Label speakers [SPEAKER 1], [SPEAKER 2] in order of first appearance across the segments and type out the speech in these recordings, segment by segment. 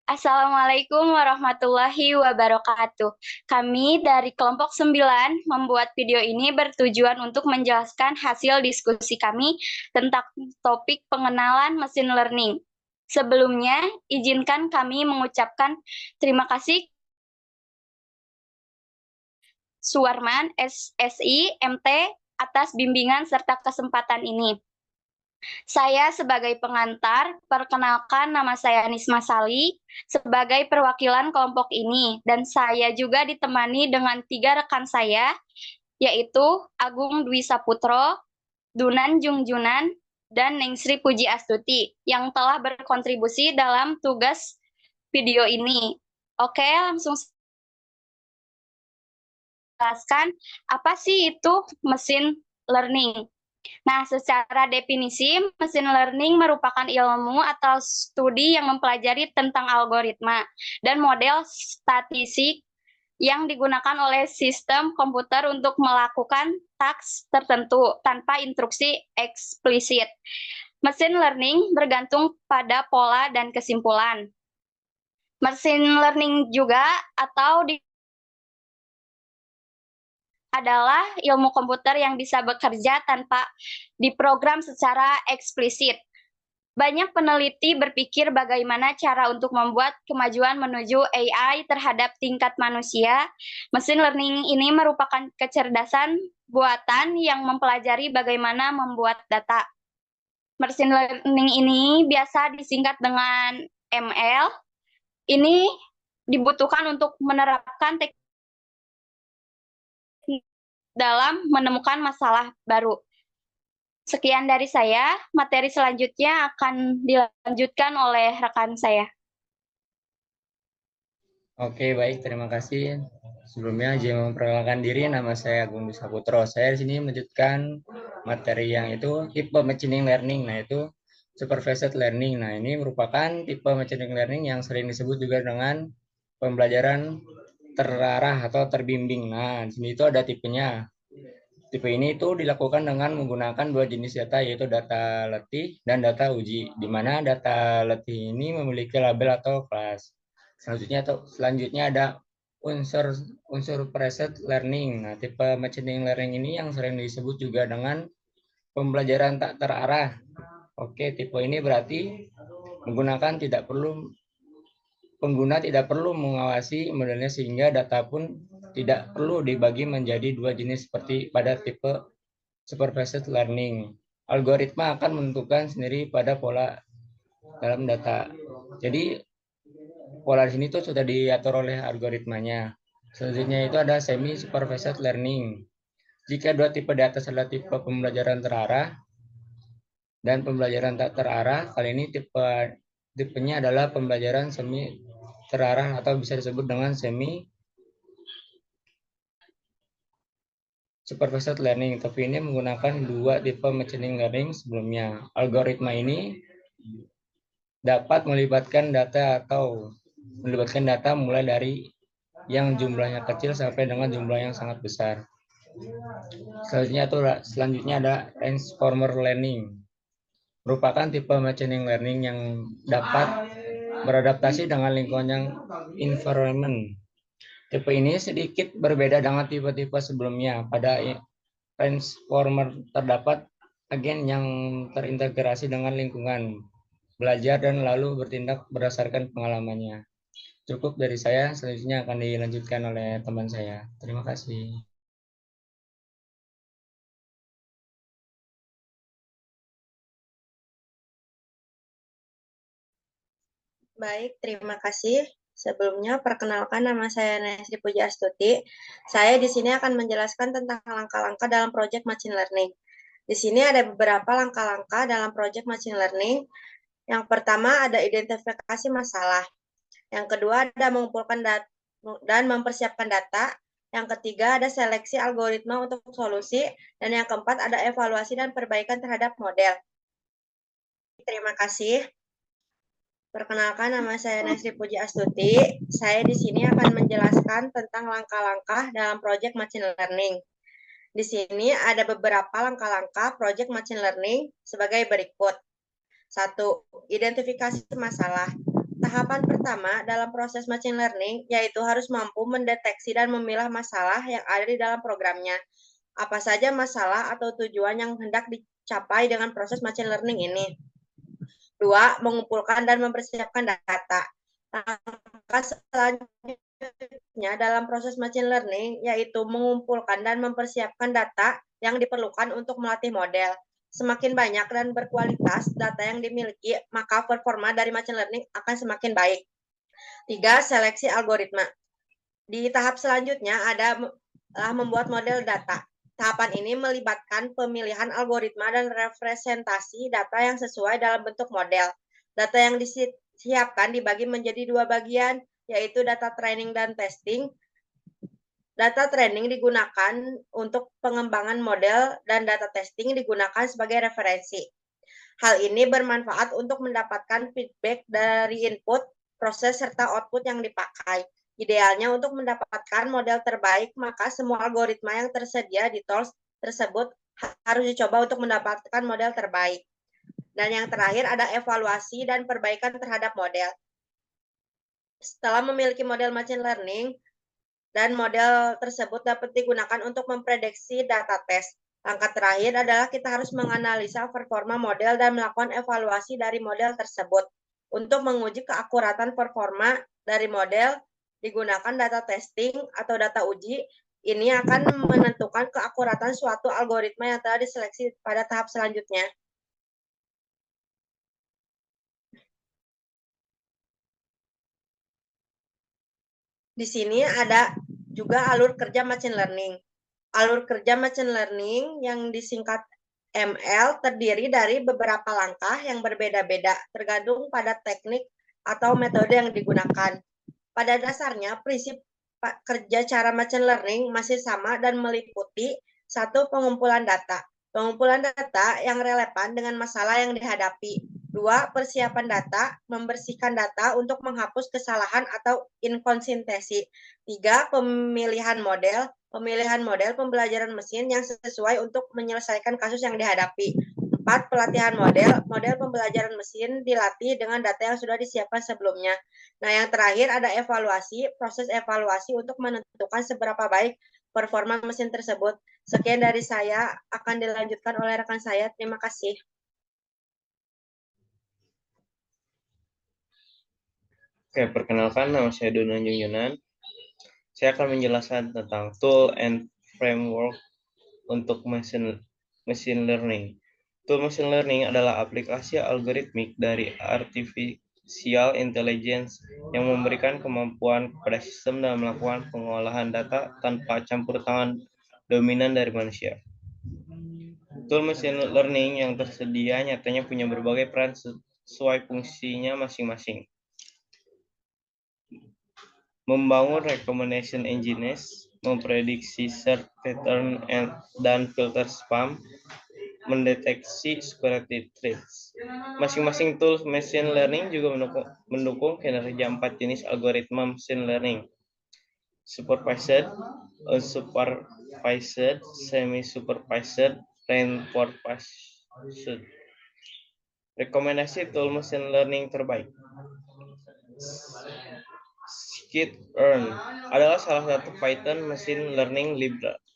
[SPEAKER 1] Assalamualaikum warahmatullahi wabarakatuh. Kami dari kelompok 9 membuat video ini bertujuan untuk menjelaskan hasil diskusi kami tentang topik pengenalan mesin learning. Sebelumnya, izinkan kami mengucapkan terima kasih Suwarman SSI MT atas bimbingan serta kesempatan ini. Saya sebagai pengantar, perkenalkan nama saya Nisma Sali sebagai perwakilan kelompok ini, dan saya juga ditemani dengan 3 rekan saya, yaitu Agung Dwi Saputro, Dunan Jungjunan, dan Ningsri Puji Astuti, yang telah berkontribusi dalam tugas video ini. Oke, langsung jelaskan apa sih itu mesin learning. Nah, secara definisi, mesin learning merupakan ilmu atau studi yang mempelajari tentang algoritma dan model statistik yang digunakan oleh sistem komputer untuk melakukan taks tertentu tanpa instruksi eksplisit. Mesin learning bergantung pada pola dan kesimpulan. Mesin learning juga atau adalah ilmu komputer yang bisa bekerja tanpa diprogram secara eksplisit. Banyak peneliti berpikir bagaimana cara untuk membuat kemajuan menuju AI terhadap tingkat manusia. Mesin learning ini merupakan kecerdasan buatan yang mempelajari bagaimana membuat data. Mesin learning ini biasa disingkat dengan ML. Ini dibutuhkan untuk menerapkan teknik dalam menemukan masalah baru. Sekian dari saya, materi selanjutnya akan dilanjutkan oleh rekan saya.
[SPEAKER 2] Oke, baik, terima kasih. Sebelumnya, izin memperkenalkan diri, nama saya Agung Dwi Saputro. Saya di sini melanjutkan materi yang itu tipe machine learning, nah itu supervised learning. Nah, ini merupakan tipe machine learning yang sering disebut juga dengan pembelajaran terarah atau terbimbing. Nah, di sini itu ada tipenya. Tipe ini itu dilakukan dengan menggunakan dua jenis data, yaitu data letih dan data uji, di mana data letih ini memiliki label atau kelas. Selanjutnya ada unsur preset learning. Nah, tipe machine learning ini yang sering disebut juga dengan pembelajaran tak terarah. Oke, tipe ini berarti pengguna tidak perlu mengawasi modelnya sehingga data pun tidak perlu dibagi menjadi dua jenis seperti pada tipe supervised learning. Algoritma akan menentukan sendiri pada pola dalam data. Jadi pola di sini tuh sudah diatur oleh algoritmanya. Selanjutnya itu ada semi supervised learning. Jika dua tipe di atas adalah tipe pembelajaran terarah dan pembelajaran tak terarah, kali ini tipenya adalah pembelajaran semi terarah atau bisa disebut dengan semi supervised learning. Tapi ini menggunakan dua tipe machine learning sebelumnya. Algoritma ini dapat melibatkan data mulai dari yang jumlahnya kecil sampai dengan jumlah yang sangat besar. Selanjutnya ada transformer learning. Merupakan tipe machine learning yang dapat beradaptasi dengan lingkungan yang environment. Tipe ini sedikit berbeda dengan tipe-tipe sebelumnya. Pada transformer terdapat agen yang terintegrasi dengan lingkungan, belajar dan lalu bertindak berdasarkan pengalamannya. Cukup dari saya, selanjutnya akan dilanjutkan oleh teman saya. Terima kasih.
[SPEAKER 3] Baik, terima kasih. Sebelumnya, perkenalkan nama saya Ningsri Puji Astuti. Saya di sini akan menjelaskan tentang langkah-langkah dalam proyek machine learning. Di sini ada beberapa langkah-langkah dalam proyek machine learning. Yang pertama ada identifikasi masalah. Yang kedua ada mengumpulkan data dan mempersiapkan data. Yang ketiga ada seleksi algoritma untuk solusi. Dan yang keempat ada evaluasi dan perbaikan terhadap model. Terima kasih. Perkenalkan, nama saya Ningsri Puji Astuti. Saya di sini akan menjelaskan tentang langkah-langkah dalam proyek machine learning. Di sini ada beberapa langkah-langkah proyek machine learning sebagai berikut. 1. Identifikasi masalah. Tahapan pertama dalam proses machine learning yaitu harus mampu mendeteksi dan memilah masalah yang ada di dalam programnya. Apa saja masalah atau tujuan yang hendak dicapai dengan proses machine learning ini? 2. Mengumpulkan dan mempersiapkan data. Langkah selanjutnya dalam proses machine learning yaitu mengumpulkan dan mempersiapkan data yang diperlukan untuk melatih model. Semakin banyak dan berkualitas data yang dimiliki, maka performa dari machine learning akan semakin baik. 3. Seleksi algoritma. Di tahap selanjutnya adalah membuat model data. Tahapan ini melibatkan pemilihan algoritma dan representasi data yang sesuai dalam bentuk model. Data yang disiapkan dibagi menjadi 2 bagian, yaitu data training dan testing. Data training digunakan untuk pengembangan model dan data testing digunakan sebagai referensi. Hal ini bermanfaat untuk mendapatkan feedback dari input, proses, serta output yang dipakai. Idealnya untuk mendapatkan model terbaik, maka semua algoritma yang tersedia di tools tersebut harus dicoba untuk mendapatkan model terbaik. Dan yang terakhir ada evaluasi dan perbaikan terhadap model. Setelah memiliki model machine learning, dan model tersebut dapat digunakan untuk memprediksi data tes. Langkah terakhir adalah kita harus menganalisa performa model dan melakukan evaluasi dari model tersebut. Untuk menguji keakuratan performa dari model, digunakan data testing atau data uji. Ini akan menentukan keakuratan suatu algoritma yang telah diseleksi pada tahap selanjutnya. Di sini ada juga alur kerja machine learning. Alur kerja machine learning yang disingkat ML terdiri dari beberapa langkah yang berbeda-beda, tergantung pada teknik atau metode yang digunakan. Pada dasarnya, prinsip kerja cara machine learning masih sama dan meliputi 1. Pengumpulan data. Pengumpulan data yang relevan dengan masalah yang dihadapi. 2. Persiapan data, membersihkan data untuk menghapus kesalahan atau inkonsistensi. 3. Pemilihan model, pembelajaran mesin yang sesuai untuk menyelesaikan kasus yang dihadapi. 4. Pelatihan model, model pembelajaran mesin dilatih dengan data yang sudah disiapkan sebelumnya. Nah, yang terakhir ada evaluasi, proses evaluasi untuk menentukan seberapa baik performa mesin tersebut. Sekian dari saya, akan dilanjutkan oleh rekan saya. Terima kasih.
[SPEAKER 4] Oke, perkenalkan nama saya Donan Junjunan. Saya akan menjelaskan tentang tool and framework untuk machine learning. Tool machine learning adalah aplikasi algoritmik dari artificial intelligence yang memberikan kemampuan kepada sistem dalam melakukan pengolahan data tanpa campur tangan dominan dari manusia. Tool machine learning yang tersedia nyatanya punya berbagai peran sesuai fungsinya masing-masing. Membangun recommendation engines, memprediksi search pattern dan filter spam, mendeteksi security threats. Masing-masing tool machine learning juga mendukung kinerja 4 jenis algoritma machine learning: supervised, unsupervised, semi-supervised, reinforced. Rekomendasi tool machine learning terbaik. Scikit-learn adalah salah satu Python machine learning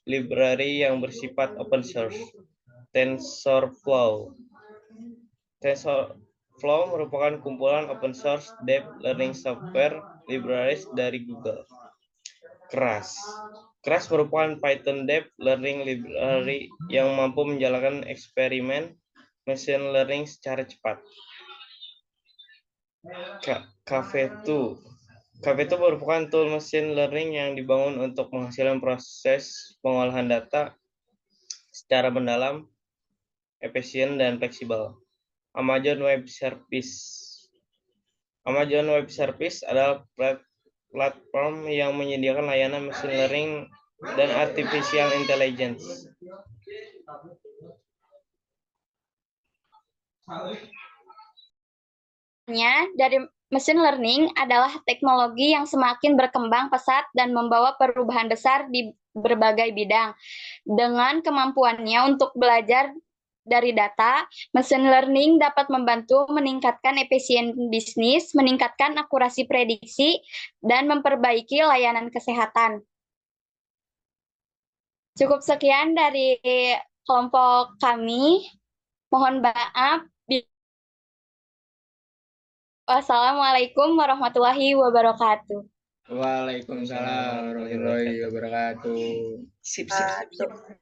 [SPEAKER 4] library yang bersifat open source. TensorFlow merupakan kumpulan open source deep learning software libraries dari Google. Keras merupakan Python deep learning library yang mampu menjalankan eksperimen machine learning secara cepat. Cave2 merupakan tool machine learning yang dibangun untuk menghasilkan proses pengolahan data secara mendalam, efisien, dan fleksibel. Amazon Web Service adalah platform yang menyediakan layanan machine learning dan artificial intelligence.
[SPEAKER 1] Dari machine learning adalah teknologi yang semakin berkembang pesat dan membawa perubahan besar di berbagai bidang. Dengan kemampuannya untuk belajar dari data, machine learning dapat membantu meningkatkan efisien bisnis, meningkatkan akurasi prediksi, dan memperbaiki layanan kesehatan. Cukup sekian dari kelompok kami. Mohon maaf. Wassalamualaikum warahmatullahi wabarakatuh.
[SPEAKER 2] Waalaikumsalam warahmatullahi wabarakatuh.
[SPEAKER 4] Sip, sip, sip, sip.